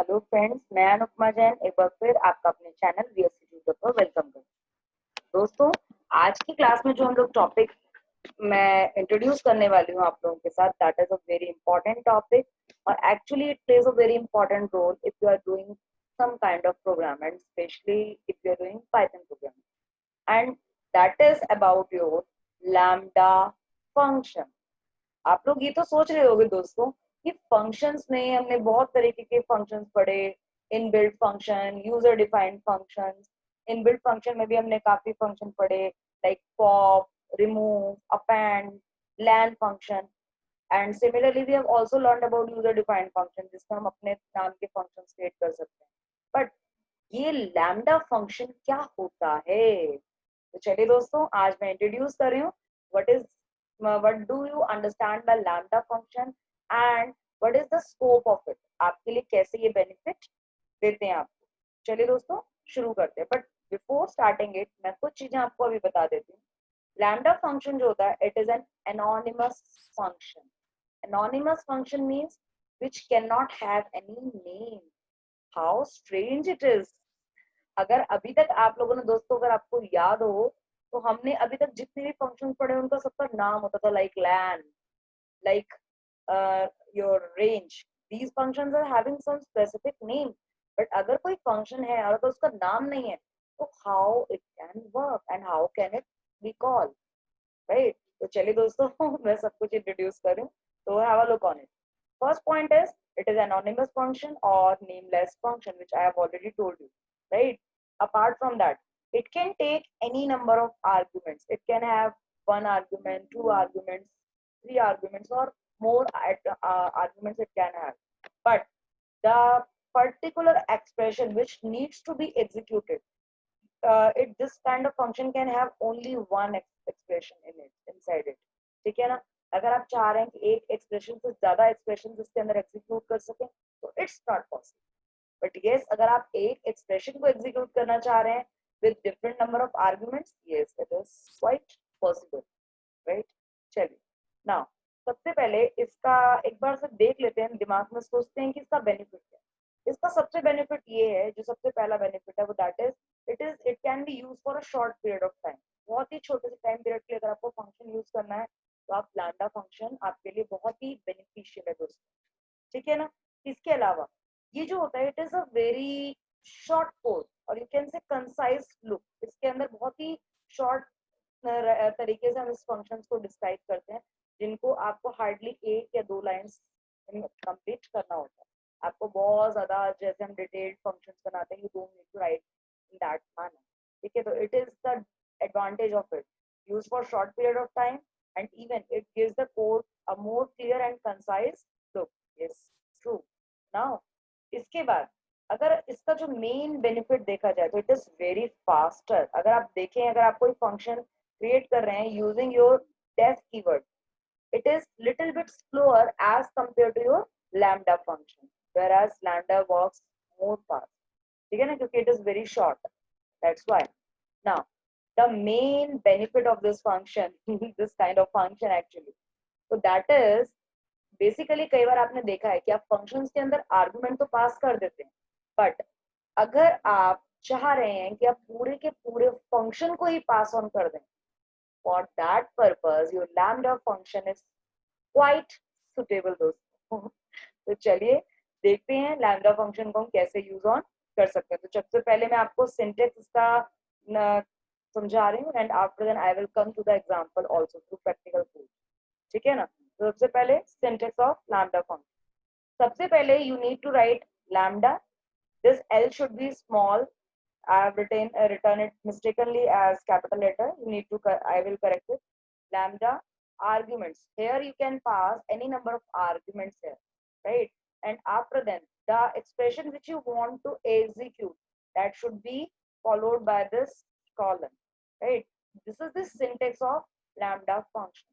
Hello friends, मैं अनुपमा जैन एक बार फिर आपका अपने चैनल वीएससी ट्यूटर पर वेलकम करती हूँ। दोस्तों, आज की क्लास में जो हम लोग टॉपिक मैं इंट्रोड्यूस करने वाली हूँ आप लोगों के साथ, that is a very important topic और actually it plays a very important role if you are doing some kind of program, and especially if you're doing Python programming, and that is about your lambda function. आप लोग ये तो सोच रहे होंगे दोस्तों कि फंक्शंस में हमने बहुत तरीके के फंक्शंस पढ़े, inbuilt function, user defined functions. Inbuilt function में भी हमने काफी फंक्शन पढ़े, like pop, remove, append, len function, and similarly we have also learned about user defined function, जिसमें हम अपने नाम के फंक्शन क्रिएट कर सकते हैं। बट ये लैम्डा फंक्शन क्या होता है? तो चलिए दोस्तों, आज मैं इंट्रोड्यूस कर रही हूँ what is what do you understand by lambda function and what is the scope of it, आपके लिए कैसे ये बेनिफिट देते हैं आपको। चलिए दोस्तों, शुरू करते हैं। बट बिफोर स्टार्टिंग इट, मैं कुछ चीजें आपको अभी बता देती हूँ। लैम्डा फंक्शन जो होता है, it is an anonymous function. Anonymous function means which cannot have any name. How strange it is. अगर अभी तक आप लोगों ने दोस्तों, अगर आपको याद हो, तो हमने अभी तक जितने भी फंक्शन पढ़े उनका सबका नाम होता था, like len, like your range. These functions are having some specific name. But अगर कोई फंक्शन है और अगर उसका नाम नहीं है, तो how it can work and how can it be called, right? तो चलिए दोस्तों, मैं सब कुछ इंट्रोड्यूस करूँ, तो have a look on it. First point is it is anonymous function or nameless function, which I have already told you, right? Apart from that, it can take any number of arguments. It can have one argument, two arguments, three arguments, or more arguments it can have. But the particular expression which needs to be executed, this kind of function can have only one expression in it, inside it. ठीक है ना? अगर आप चाह रहे हैं कि एक एक्सप्रेशन से ज्यादा एक्सप्रेशन इसके अंदर एग्जीक्यूट कर सकें, तो it's not possible. But yes, अगर आप एक एक्सप्रेशन को एग्जीक्यूट करना चाह रहे हैं with different number of arguments, yes it is quite possible, right? चलिए, नाउ सबसे पहले इसका एक बार से देख लेते हैं, दिमाग में सोचते हैं कि इसका बेनिफिट क्या है। इसका सबसे बेनिफिट ये है, जो सबसे पहला बेनिफिट है वो that is it can be use for a short period of time. बहुत ही छोटे से टाइम पीरियड के लिए अगर आपको फंक्शन यूज करना है, तो आप लैम्डा फंक्शन आपके लिए बहुत ही बेनिफिशियल है दोस्तों, ठीक है ना? इसके अलावा ये जो होता है, it is a very short code और you can say concise look. इसके अंदर बहुत ही शॉर्ट तरीके से हम इस फंक्शन को डिस्क्राइब करते हैं, जिनको आपको हार्डली एक या दो लाइन्स कंप्लीट करना होता है। आपको बहुत ज्यादा, जैसे हम डिटेल्ड फंक्शंस बनाते हैं, you don't need to write in that manner, ठीक है? तो it is the advantage of it, used for short period of time, and even it gives the code a more clear and concise look. Yes, true. Now, इसके बाद अगर इसका जो main benefit देखा जाए, तो इट इज वेरी फास्टर। अगर आप देखें, अगर आप कोई फंक्शन क्रिएट कर रहे हैं using your def keyword, it is little bit slower as compared to your lambda function, whereas lambda works more fast, ठीक है ना? क्योंकि it is very short, that's why. Now, the main benefit of this function, this kind of function actually, so that is basically, कई बार आपने देखा है कि आप functions के अंदर argument तो पास कर देते हैं, but अगर आप चाह रहे हैं कि आप पूरे के पूरे function को ही पास ऑन कर दें, for that purpose your lambda function is quite suitable दोस्तों। तो चलिए देखते हैं लैम्डा फंक्शन को हम कैसे यूज ऑन कर सकते हैं। तो सबसे पहले मैं आपको सिंटेक्स इसका समझा रही हूँ, and after then I will come to the example also through practical proof, ठीक है ना? तो सबसे पहले सिंटेक्स ऑफ लैम्डा फंक्शन। सबसे पहले you need to write lambda, this L should be small. I have written it mistakenly as capital letter. You need to I will correct it. Lambda arguments. Here you can pass any number of arguments here, right? And after then, the expression which you want to execute, that should be followed by this colon, right? This is the syntax of lambda function.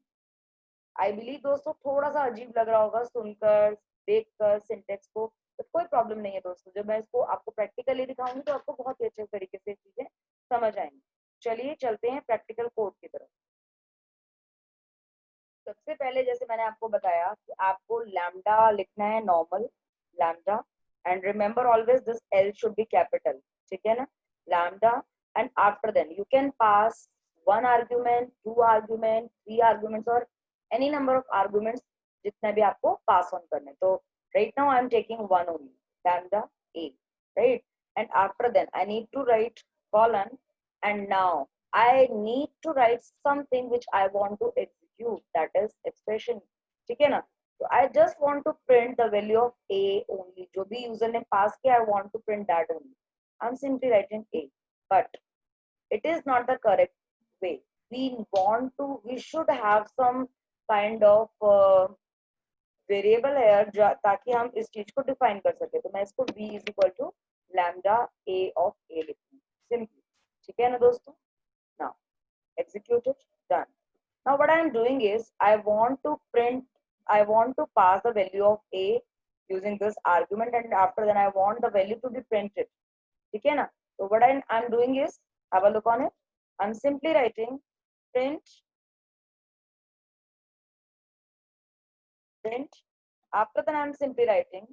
I believe दोस्तों थोड़ा सा अजीब लग रहा होगा सुनकर, देखकर syntax को, तो कोई प्रॉब्लम नहीं है दोस्तों। जब मैं इसको आपको प्रैक्टिकली दिखाऊंगी, तो आपको बहुत ही अच्छे तरीके से चीजें समझ आएंगी। चलिए चलते हैं प्रैक्टिकल कोड की तरफ। सबसे पहले जैसे मैंने आपको बताया कि आपको लैम्डा लिखना है, normal lambda, and remember always this L should be capital. ठीक है ना? Lambda, and after then you can pass one argument, two argument, three arguments, or any number of arguments जितने भी आपको pass on करने. तो right now I am taking one only, lambda A, right? And after then I need to write colon, and now I need to write something which I want to execute, that is expression. ठीक है ना? So I just want to print the value of A only. जो भी user ने pass किया, I want to print that only. I'm simply writing A, but it is not the correct way. We should have some kind of variable है यार, ताकि हम इस चीज को डिफाइन कर सके. तो मैं इसको v is equal to lambda a of a लिखूंगी सिंपली. ठीक है ना दोस्तों? Now execute it, done. Now what I am doing is I want to pass the value of a using this argument, and after then I want the value to be printed. ठीक है ना? So what I'm doing is, have a look on it. I'm simply writing print. After that I'm simply writing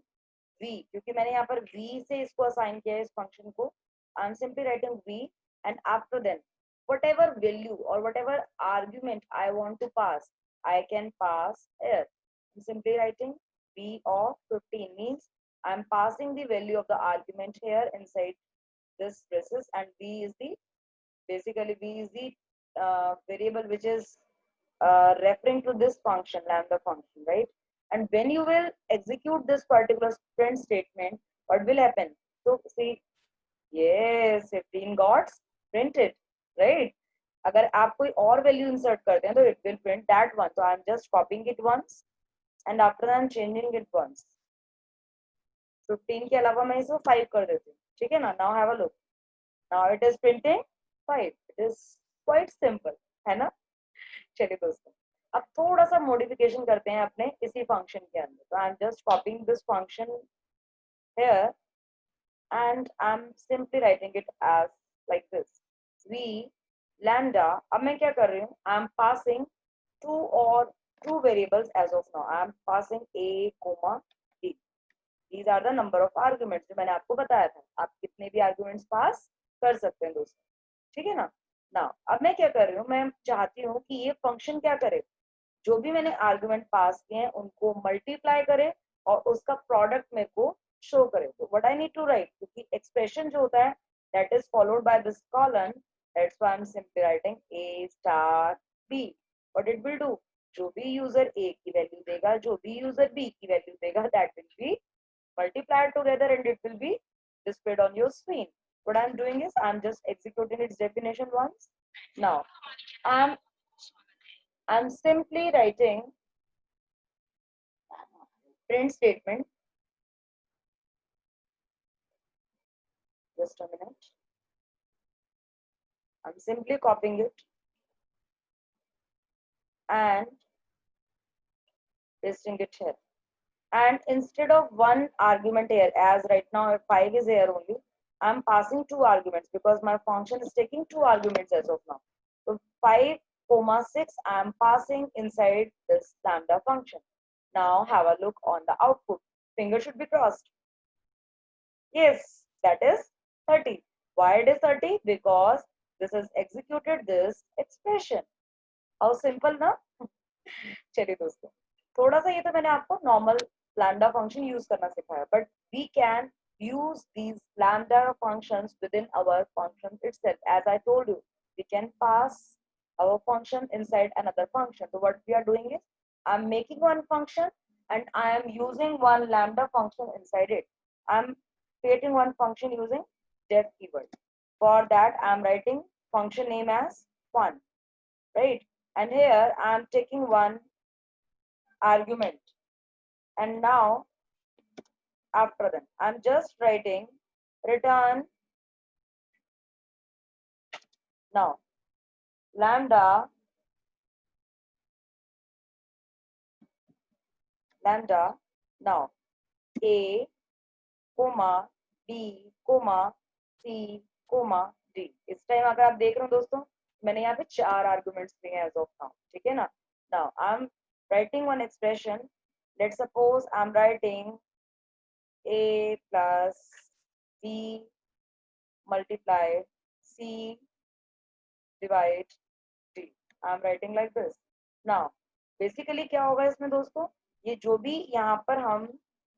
v, क्योंकि मैंने यहाँ पर v से इसको assign किया है इस फंक्शन को. I'm simply writing v, and after then whatever value or whatever argument I want to pass, I can pass here. I'm simply writing v of 15, means I'm passing the value of the argument here inside this braces, and v is the variable which is referring to this function, lambda function, right? And when you will execute this particular print statement, what will happen? So see, yes, 15 got printed, right? अगर आप कोई और value insert करते हैं तो it will print that one. So I'm just copying it once, and after that I'm changing it once. 15 के अलावा मैं इसको 5 कर देती हूँ. ठीक है ना? Now have a look. Now it is printing 5. It is quite simple, है ना? चलिए दोस्तों, अब थोड़ा सा मॉडिफिकेशन करते हैं अपने इसी फंक्शन के अंदर. तो I am just copying this function here, and I am simply writing it as like this, v lambda. अब मैं क्या कर रही हूँ? I am passing two variables as of now. I am passing a comma b. These are the number of arguments जो मैंने आपको बताया था. आप कितने भी arguments पास कर सकते हैं दोस्तों. ठीक है ना? ना अब मैं क्या कर रही हूँ, मैं चाहती हूँ कि ये फंक्शन क्या करे, जो भी मैंने आर्गुमेंट पास किए हैं उनको मल्टीप्लाई करे और उसका प्रोडक्ट मेरे को शो करे. तो what I need to write, क्योंकि एक्सप्रेशन जो होता है that is followed by this colon, that's why I am simply writing a star b. What it will do, जो भी यूजर a की वैल्यू देगा, जो भी यूजर b की वैल्यू देगा, that will be multiplied together and it will be displayed on your screen. What I'm doing is I'm just executing its definition once. Now I'm simply writing print statement. Just a minute. I'm simply copying it and pasting it here. And instead of one argument here, as right now 5 is here only, I'm passing two arguments because my function is taking two arguments as of now. So 5, 6 I'm passing inside this lambda function. Now have a look on the output. Finger should be crossed. Yes, that is 30. Why it is 30? Because this has executed this expression. How simple ना? चलिए दोस्तों, थोड़ा सा ये तो मैंने आपको normal lambda function use करना सिखाया, but we can use these lambda functions within our function itself. As I told you, we can pass our function inside another function. So what we are doing is, I'm making one function and I am using one lambda function inside it. I'm creating one function using def keyword. For that, I'm writing function name as fun, right? And here I'm taking one argument, and now after that I'm just writing return. Now lambda now a comma b comma c comma d. इस time अगर आप देख रहे हो दोस्तों, मैंने यहाँ पे 4 आर्गुमेंट्स दिए हैं as of now. ठीक है ना? Now I'm writing one expression. Let's suppose I'm writing A plus B multiply C divide D. I am writing like this. Now basically क्या होगा इसमें दोस्तों, ये जो भी यहाँ पर हम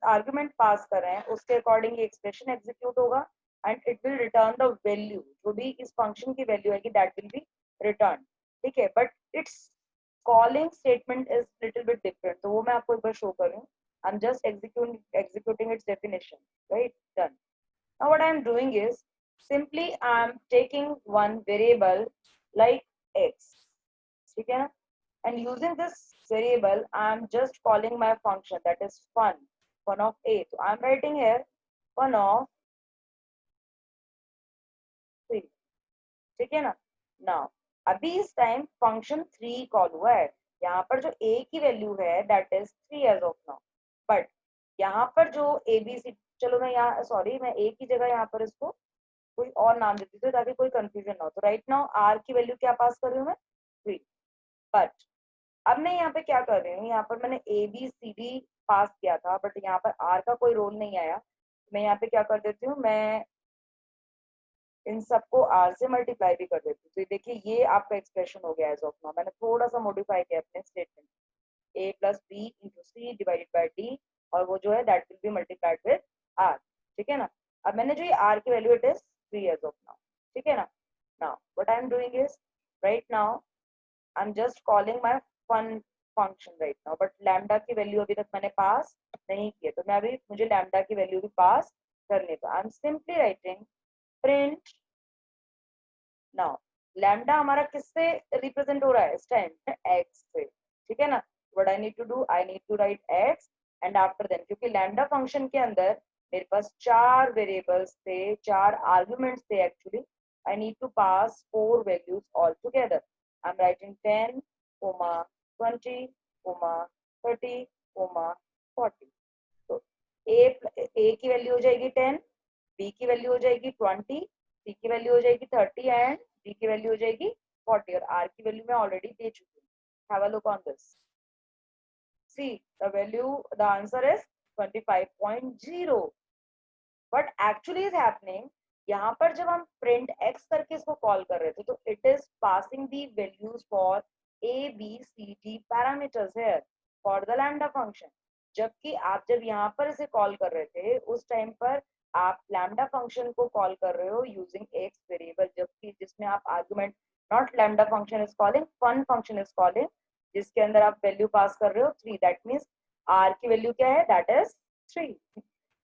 आर्गुमेंट पास कर रहे हैं उसके अकॉर्डिंग ये एक्सप्रेशन एग्जीक्यूट होगा and it will return the value, जो भी इस फंक्शन की वैल्यू आएगी दैट विल बी रिटर्न, ठीक है। But it's calling statement is little bit different, तो वो मैं आपको एक बार शो कर रही हूँ। I am just executing its definition, right? Done. Now what I am doing is simply I am taking one variable like x, ठीक है ना, and using this variable I am just calling my function, that is fun of a. So I am writing here fun of 3, ठीक है ना। Now अभी इस time function 3 call हुआ है, यहाँ पर जो a की वैल्यू है that is 3 as of now. But यहाँ पर जो ए बी सी, चलो मैं यहाँ सॉरी मैं a की जगह यहाँ पर इसको कोई और नाम देती हूँ ताकि कोई कंफ्यूजन ना हो। तो राइट नाउ r की वैल्यू क्या पास कर रही हूँ मैं 3। बट अब मैं यहाँ पे क्या कर रही हूँ, यहाँ पर मैंने ए बी सी डी पास किया था बट यहाँ पर आर का कोई रोल नहीं आया। मैं यहाँ पे क्या कर देती हूँ, मैं इन सबको आर से मल्टीप्लाई भी कर देती हूँ। तो देखिए ये आपका एक्सप्रेशन हो गया एज ऑफ नाउ। मैंने थोड़ा सा मॉडिफाई किया अपने statement, A plus B into C divided by D, और वो जो है that will be multiplied with R, ठीक है ना। अब मैंने जो ये आर की value it is 3 as of now, ठीक है ना। Now what I am doing is right now I am just calling my fun function right now, but lambda की वैल्यू अभी तक मैंने पास नहीं की है, तो मैं अभी मुझे लैम्डा की वैल्यू भी पास करने दो। आई am simply writing print. Now lambda हमारा किससे रिप्रेजेंट हो रहा है इस टाइम, एक्स से, ठीक है ना। What I need to do, I need to write X and after then, क्योंकि लैम्डा फंक्शन के अंदर मेरे पास 4 वेरिएबल्स थे, 4 आर्गुमेंट्स थे actually. I need to pass 4 values all together. I am writing 10, 20, 30, 40। तो ए की वैल्यू हो जाएगी 10, बी की वैल्यू हो जाएगी 20, सी की वैल्यू हो जाएगी 30 एंड डी की वैल्यू हो जाएगी 40, और आर की वैल्यू मैं ऑलरेडी दे चुकी हूँ। Have a look on this, see the value, the answer is 25.0। But actually is happening, यहाँ पर जब हम प्रिंट एक्स करके इसको कॉल कर रहे थे तो it is passing the values for A B C D parameters here for the lambda function. जबकि आप जब यहाँ पर इसे कॉल कर रहे थे उस टाइम पर आप लैम्डा फंक्शन को कॉल कर रहे हो यूजिंग एक्स वेरिएबल, जबकि जिसमें आप argument, not lambda function is calling, fun function is calling, जिसके अंदर आप वैल्यू पास कर रहे हो 3। दैट मीन्स आर की वैल्यू क्या है, दैट इज 3,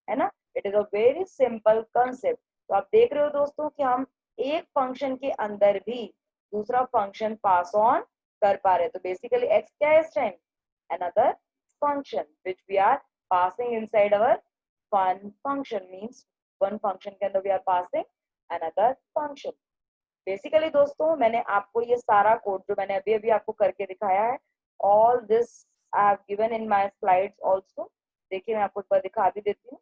है ना। It is a very simple concept. तो आप देख रहे हो दोस्तों कि हम एक फंक्शन के अंदर भी दूसरा फंक्शन पास ऑन कर पा रहे हैं। तो बेसिकली एक्स क्या है इस time, another function which we are passing inside our fun function, means one function के अंदर we are passing another function। Basically दोस्तों मैंने आपको ये सारा कोड जो मैंने अभी अभी आपको करके दिखाया है, all this I have given in my slides also। देखिए मैं आपको एक बार दिखा भी देती हूँ,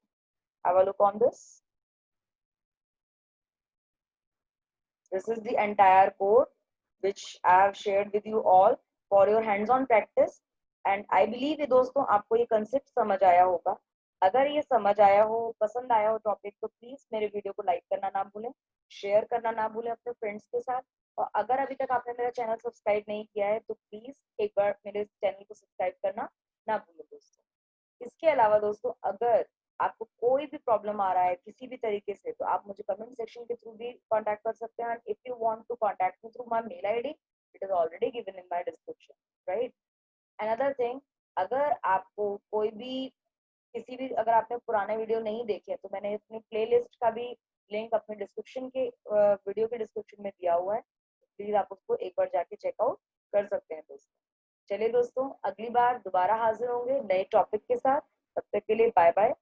have a look on this। This is the entire code which I have shared with you all for your hands-on practice and I believe ये दोस्तों आपको ये कंसेप्ट समझ आया होगा। अगर ये समझ आया हो, पसंद आया हो टॉपिक, तो प्लीज मेरे वीडियो को लाइक करना ना भूलें, शेयर करना ना भूलें अपने फ्रेंड्स के साथ, और अगर अभी तक आपने मेरा चैनल सब्सक्राइब नहीं किया है तो प्लीज एक बार मेरे चैनल को सब्सक्राइब करना ना भूलें दोस्तों। इसके अलावा दोस्तों अगर आपको कोई भी प्रॉब्लम आ रहा है किसी भी तरीके से, तो आप मुझे कमेंट सेक्शन के थ्रू भी कांटेक्ट कर सकते हैं। If you want to contact me through my mail ID, it is already given in my description, right. Another thing, अगर आपको कोई भी किसी भी, अगर आपने पुराने वीडियो नहीं देखे तो मैंने अपनी प्लेलिस्ट का भी लिंक अपने डिस्क्रिप्शन के वीडियो के डिस्क्रिप्शन में दिया हुआ है, प्लीज आप उसको एक बार जाके चेकआउट कर सकते हैं दोस्तों। चलिए दोस्तों, अगली बार दोबारा हाजिर होंगे नए टॉपिक के साथ, तब तक के लिए बाय बाय।